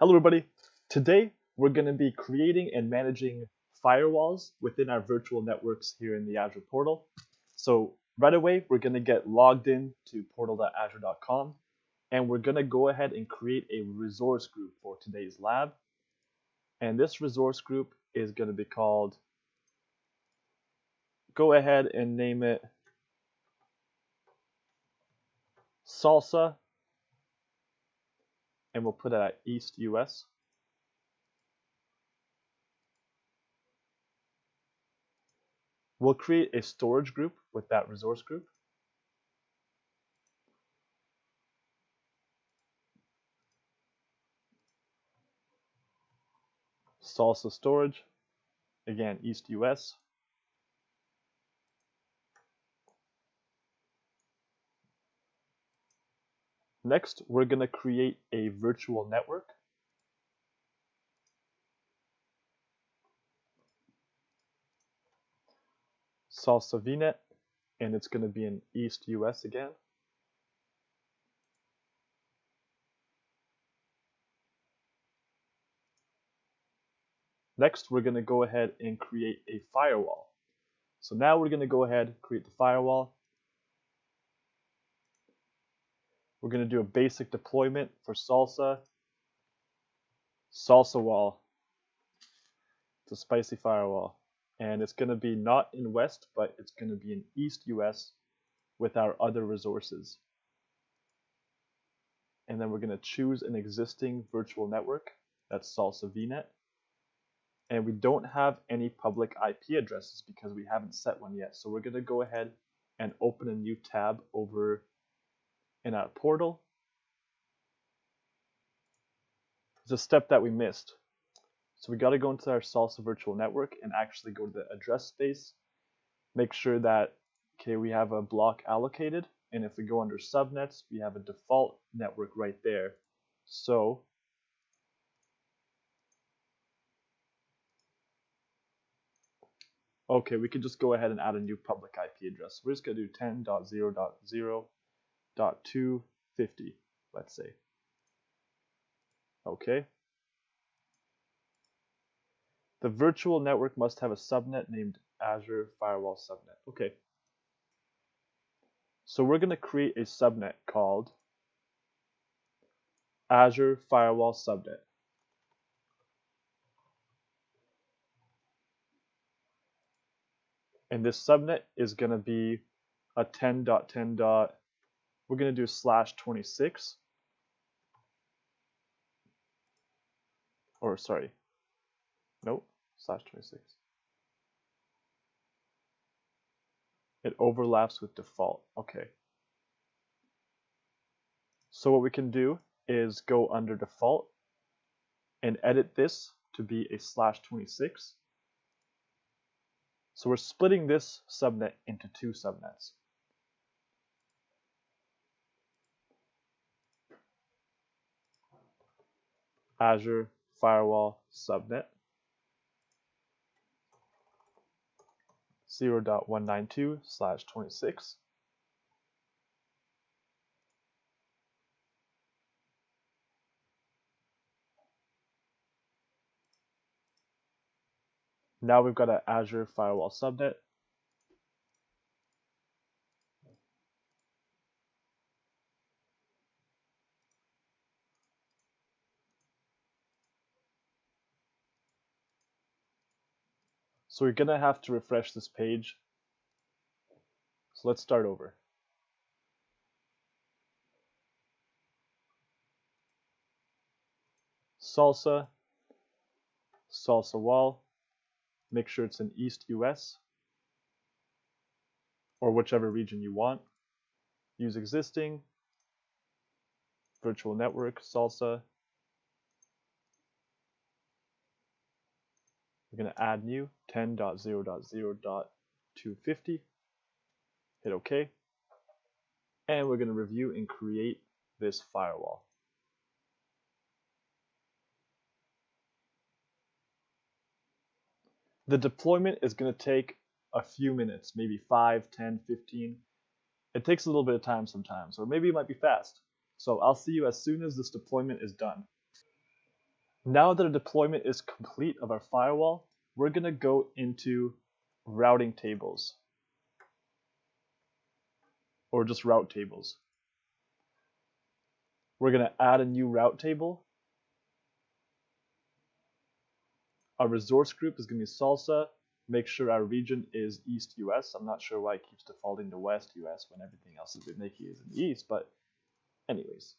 Hello everybody. Today we're going to be creating and managing firewalls within our virtual networks here in the Azure portal. So right away we're going to get logged in to portal.azure.com and we're going to go ahead and create a resource group for today's lab. And this resource group is going to be called, go ahead and name it Salsa, and we'll put it at East US. We'll create a storage group with that resource group. Salsa storage, again, East US. Next, we're going to create a virtual network. Salsa VNet, and it's going to be in East US again. Next, we're going to go ahead and create a firewall. So now we're going to go ahead and create the firewall. We're going to do a basic deployment for Salsa. Salsa wall. It's a spicy firewall. And it's going to be not in West, but it's going to be in East US with our other resources. And then we're going to choose an existing virtual network. That's Salsa VNet. And we don't have any public IP addresses because we haven't set one yet. So we're going to go ahead and open a new tab over in our portal. It's a step that we missed. So we got to go into our Salsa virtual network and actually go to the address space. Make sure that, okay, we have a block allocated. And if we go under subnets, we have a default network right there. So okay, we could just go ahead and add a new public IP address. We're just going to do 10.0.0.250, let's say. Okay. The virtual network must have a subnet named Azure Firewall subnet. Okay. So we're going to create a subnet called Azure Firewall subnet. And this subnet is going to be a 10.10. We're going to do /26. Or sorry. Nope, /26. It overlaps with default. Okay. So what we can do is go under default and edit this to be a /26. So we're splitting this subnet into two subnets. Azure Firewall subnet 0.192/26. Now we've got an Azure Firewall subnet. So we're going to have to refresh this page. So let's start over. Salsa, Salsa wall. Make sure it's in East US or whichever region you want. Use existing, virtual network, Salsa. We're going to add new 10.0.0.250. Hit OK. And we're going to review and create this firewall. The deployment is going to take a few minutes, maybe 5, 10, 15. It takes a little bit of time sometimes, or maybe it might be fast. So I'll see you as soon as this deployment is done. Now that the deployment is complete of our firewall, we're going to go into routing tables, or just route tables. We're going to add a new route table. Our resource group is going to be salsa. Make sure our region is East US. I'm not sure why it keeps defaulting to West US when everything else is in the East, but anyways.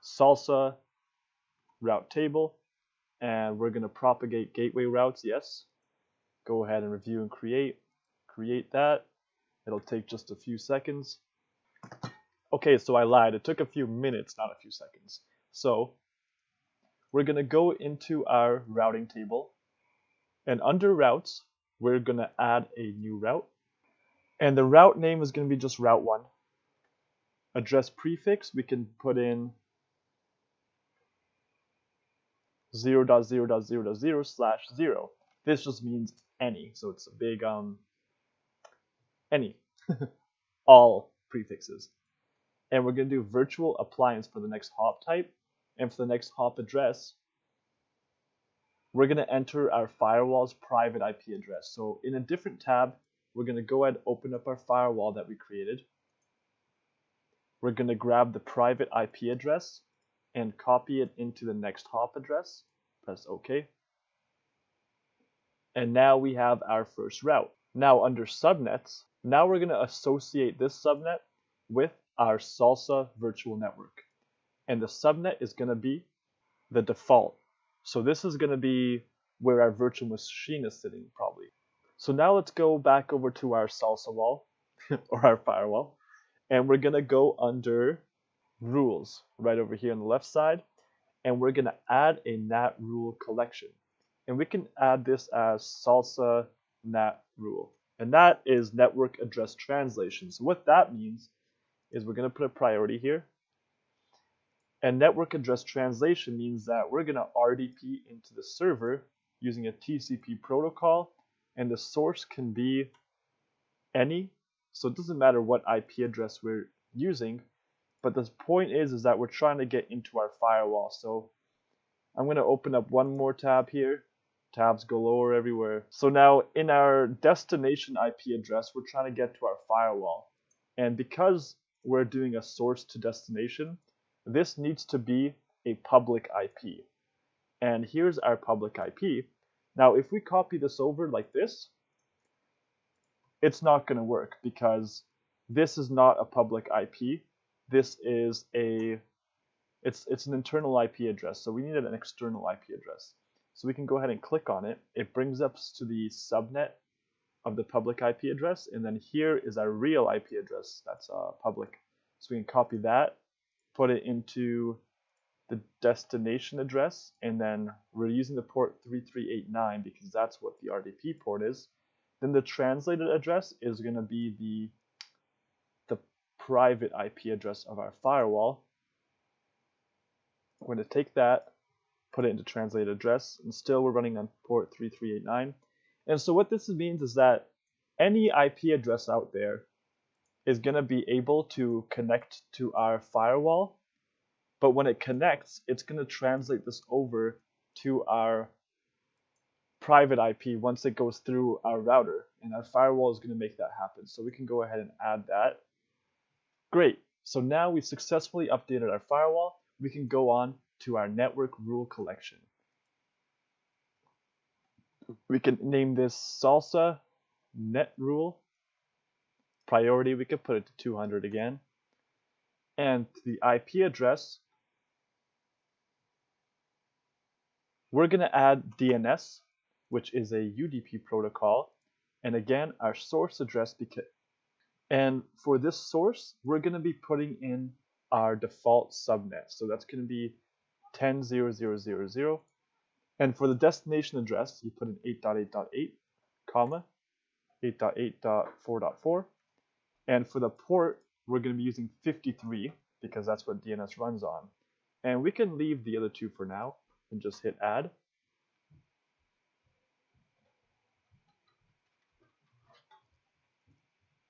Salsa route table, and we're going to propagate gateway routes, yes. Go ahead and review and create that. It'll take just a few seconds. Okay, so I lied. It took a few minutes, not a few seconds. So we're going to go into our routing table, and under routes, we're going to add a new route. And the route name is going to be just route 1. Address prefix, we can put in 0.0.0.0/0. This just means any, so it's a big any, all prefixes. And we're going to do virtual appliance for the next hop type, and for the next hop address, we're going to enter our firewall's private IP address. So in a different tab, we're going to go ahead and open up our firewall that we created. We're going to grab the private IP address and copy it into the next hop address. Press OK. And now we have our first route. Now under subnets, now we're going to associate this subnet with our Salsa virtual network. And the subnet is going to be the default. So this is going to be where our virtual machine is sitting probably. So now let's go back over to our Salsa wall or our firewall. And we're going to go under rules right over here on the left side. And we're going to add a NAT rule collection. And we can add this as Salsa NAT rule. And that is network address translation. So what that means is we're going to put a priority here. And network address translation means that we're going to RDP into the server using a TCP protocol. And the source can be any. So it doesn't matter what IP address we're using. But the point is that we're trying to get into our firewall. So I'm going to open up one more tab here. Tabs galore everywhere. So now in our destination IP address, we're trying to get to our firewall. And because we're doing a source to destination, this needs to be a public IP. And here's our public IP. Now if we copy this over like this, it's not going to work because this is not a public IP. This is it's an internal IP address, so we needed an external IP address. So we can go ahead and click on it. It brings us to the subnet of the public IP address, and then here is our real IP address that's public. So we can copy that, put it into the destination address, and then we're using the port 3389 because that's what the RDP port is. Then the translated address is going to be the private IP address of our firewall. We're going to take that, put it into translated address, and still we're running on port 3389. And so what this means is that any IP address out there is going to be able to connect to our firewall, but when it connects, it's going to translate this over to our private IP once it goes through our router, and our firewall is going to make that happen. So we can go ahead and add that. Great. So now we've successfully updated our firewall. We can go on to our network rule collection. We can name this Salsa net rule. Priority, we could put it to 200 again. And the IP address, we're going to add DNS, which is a UDP protocol. And again, our source address, and for this source, we're going to be putting in our default subnet. So that's going to be 10.0.0.0.0. And for the destination address, you put in 8.8.8, comma, 8.8.4.4. And for the port, we're going to be using 53 because that's what DNS runs on. And we can leave the other two for now and just hit add.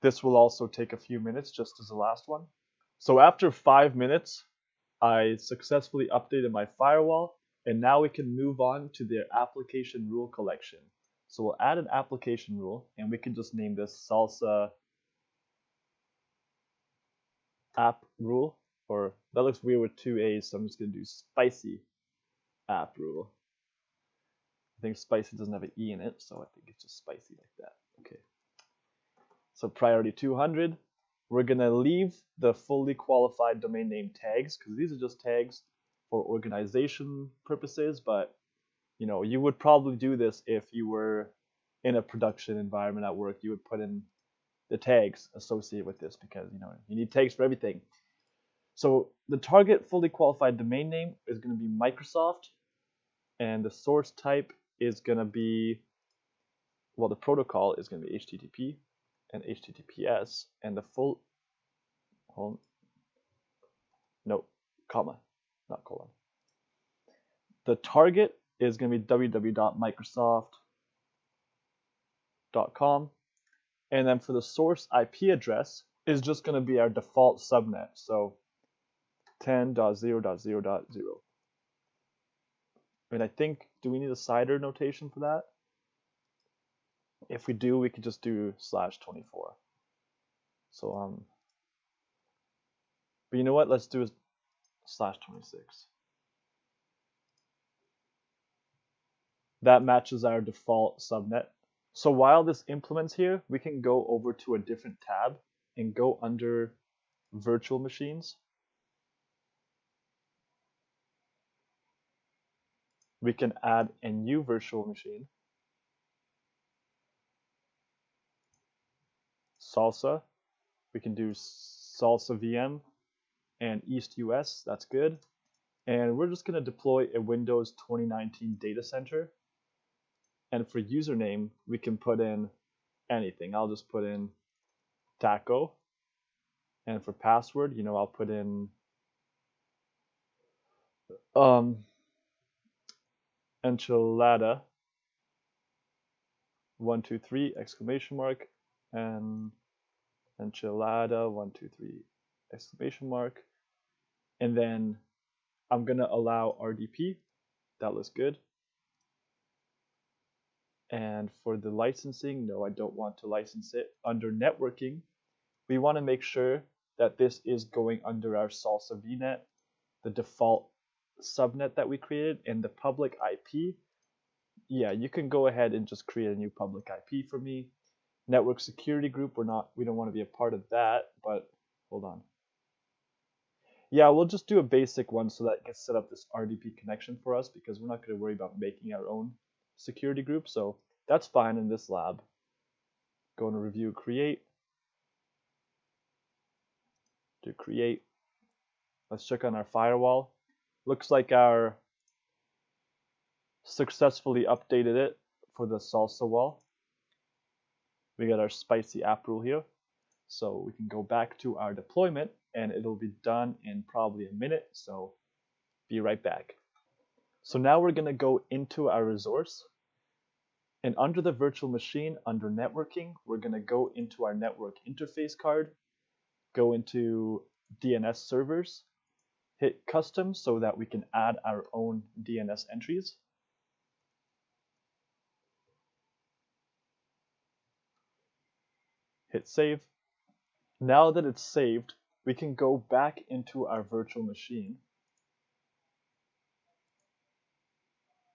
This will also take a few minutes, just as the last one. So after 5 minutes, I successfully updated my firewall, And now we can move on to their application rule collection. So we'll add an application rule, and we can just name this salsa app rule, or that looks weird with two A's, so I'm just going to do spicy app rule. I think spicy doesn't have an E in it, so I think it's just spicy like that. Okay. So priority 200. We're going to leave the fully qualified domain name tags, because these are just tags for organization purposes, but you would probably do this if you were in a production environment at work. You would put in the tags associated with this, because you need tags for everything. So the target fully qualified domain name is going to be Microsoft, and the source type is going to be, well, the protocol is going to be HTTP and HTTPS, and the full, comma, not colon. The target is going to be www.microsoft.com, and then for the source IP address is just going to be our default subnet, so 10.0.0.0. And I think, do we need a CIDR notation for that? If we do, we could just do /24. So but you know what? Let's do a /26. That matches our default subnet. So while this implements here, we can go over to a different tab and go under virtual machines. We can add a new virtual machine. Salsa. We can do Salsa VM and East US. That's good. And we're just going to deploy a Windows 2019 data center. And for username, we can put in anything. I'll just put in taco. And for password, I'll put in enchilada 123 exclamation mark, and enchilada 123 exclamation mark. And then I'm going to allow RDP. That looks good. And for the licensing, no, I don't want to license it. Under networking, we want to make sure that this is going under our Salsa VNet, the default subnet that we created, and the public IP. Yeah, you can go ahead and just create a new public IP for me. Network security group, we don't want to be a part of that, but hold on. Yeah, we'll just do a basic one so that it gets set up this RDP connection for us, because we're not going to worry about making our own security group, so that's fine in this lab. Go to review, create. Do create. Let's check on our firewall. Looks like our successfully updated it for the salsa wall. We got our spicy app rule here. So we can go back to our deployment, and it'll be done in probably a minute, so be right back. So now we're going to go into our resource, and under the virtual machine, under networking, we're going to go into our network interface card, go into DNS servers, hit custom so that we can add our own DNS entries. Hit save. Now that it's saved, we can go back into our virtual machine,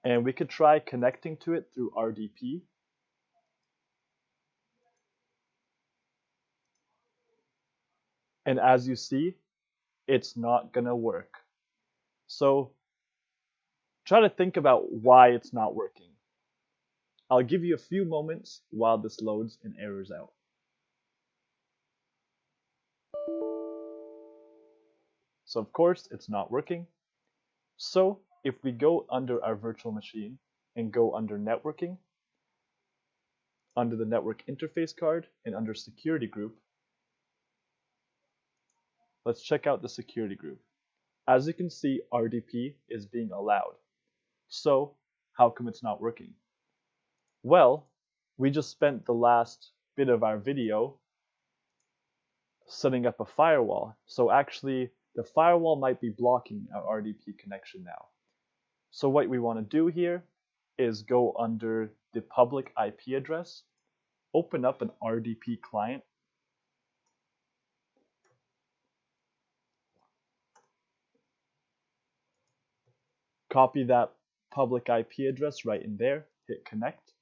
and we could try connecting to it through RDP. And as you see, it's not going to work. So try to think about why it's not working. I'll give you a few moments while this loads and errors out. So of course, it's not working. So if we go under our virtual machine and go under networking, under the network interface card, and under security group, let's check out the security group. As you can see, RDP is being allowed. So how come it's not working? Well, we just spent the last bit of our video setting up a firewall. So actually, the firewall might be blocking our RDP connection now. So what we want to do here is go under the public IP address, open up an RDP client, copy that public IP address right in there, hit connect.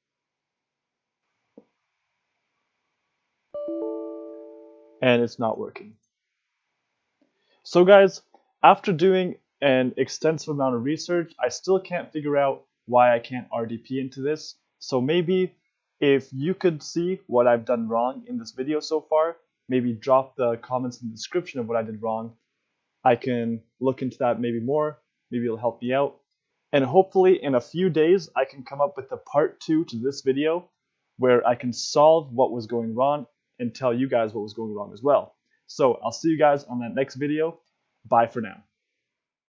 And it's not working. So guys, after doing an extensive amount of research, I still can't figure out why I can't RDP into this. So maybe if you could see what I've done wrong in this video so far, maybe drop the comments in the description of what I did wrong. I can look into that maybe more. Maybe it'll help me out. And hopefully in a few days, I can come up with a part 2 to this video where I can solve what was going wrong and tell you guys what was going wrong as well. So I'll see you guys on that next video. Bye for now.